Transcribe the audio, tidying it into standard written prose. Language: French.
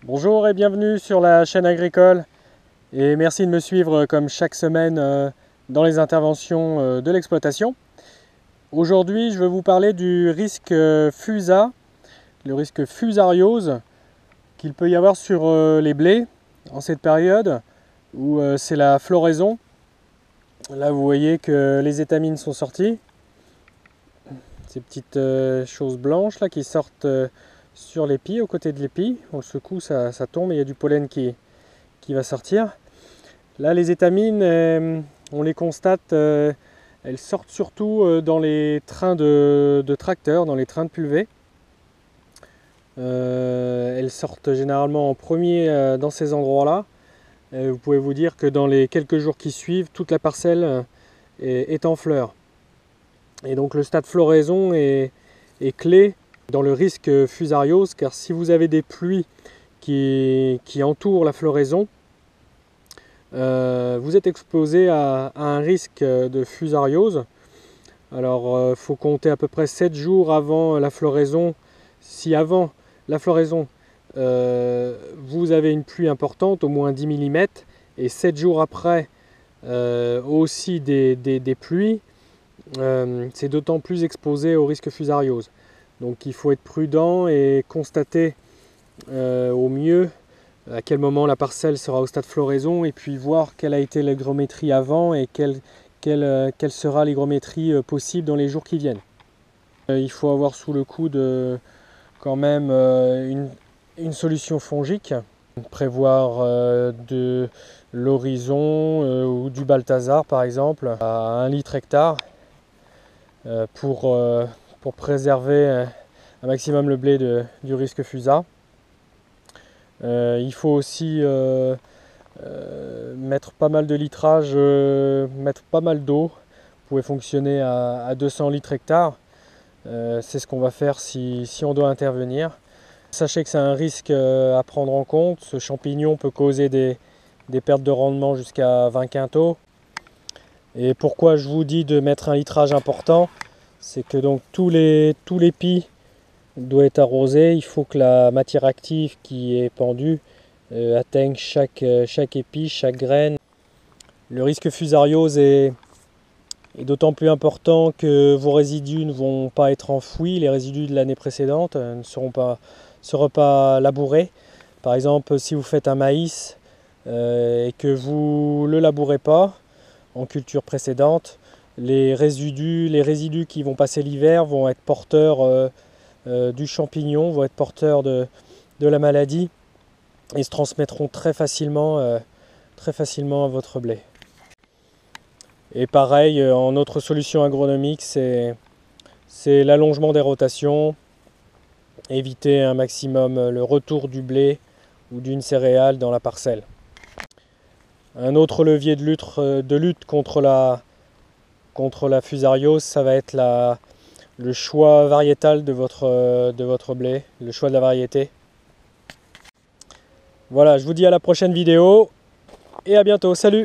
Bonjour et bienvenue sur la chaîne agricole et merci de me suivre comme chaque semaine dans les interventions de l'exploitation. Aujourd'hui je vais vous parler du risque FUSA, le risque fusariose qu'il peut y avoir sur les blés en cette période où c'est la floraison. Là vous voyez que les étamines sont sorties, ces petites choses blanches là qui sortent sur l'épi, aux côtés de l'épi. On le secoue, ça tombe et il y a du pollen qui va sortir. Là, les étamines, on les constate, elles sortent surtout dans les trains de tracteurs, dans les trains de pulvée. Elles sortent généralement en premier dans ces endroits-là. Vous pouvez vous dire que dans les quelques jours qui suivent, toute la parcelle est en fleurs. Et donc le stade floraison est clé dans le risque fusariose, car si vous avez des pluies qui entourent la floraison, vous êtes exposé à un risque de fusariose. Alors il faut compter à peu près 7 jours avant la floraison. Si avant la floraison vous avez une pluie importante, au moins 10 mm, et 7 jours après aussi des pluies, c'est d'autant plus exposé au risque fusariose. Donc il faut être prudent et constater au mieux à quel moment la parcelle sera au stade floraison, et puis voir quelle a été l'hygrométrie avant et quelle sera l'hygrométrie possible dans les jours qui viennent. Il faut avoir sous le coude quand même une solution fongique, prévoir de l'Horizon ou du Balthazar par exemple à 1 litre hectare pour préserver un maximum le blé du risque FUSA. Il faut aussi mettre pas mal de litrage, mettre pas mal d'eau. Vous pouvez fonctionner à 200 litres hectare. C'est ce qu'on va faire si on doit intervenir. Sachez que c'est un risque à prendre en compte. Ce champignon peut causer des pertes de rendement jusqu'à 20 quintaux. Et pourquoi je vous dis de mettre un litrage important, c'est que donc tout l'épi doit être arrosé. Il faut que la matière active qui est pendue atteigne chaque épi, chaque graine. Le risque fusariose est d'autant plus important que vos résidus ne vont pas être enfouis. Les résidus de l'année précédente ne seront pas labourés. Par exemple, si vous faites un maïs et que vous ne le labourez pas en culture précédente, les résidus qui vont passer l'hiver vont être porteurs du champignon, vont être porteurs de la maladie et se transmettront très facilement à votre blé. Et pareil, en autre solution agronomique, c'est l'allongement des rotations, éviter un maximum le retour du blé ou d'une céréale dans la parcelle. Un autre levier de lutte contre la fusariose, ça va être le choix variétal de votre blé, le choix de la variété. Voilà, je vous dis à la prochaine vidéo et à bientôt, salut!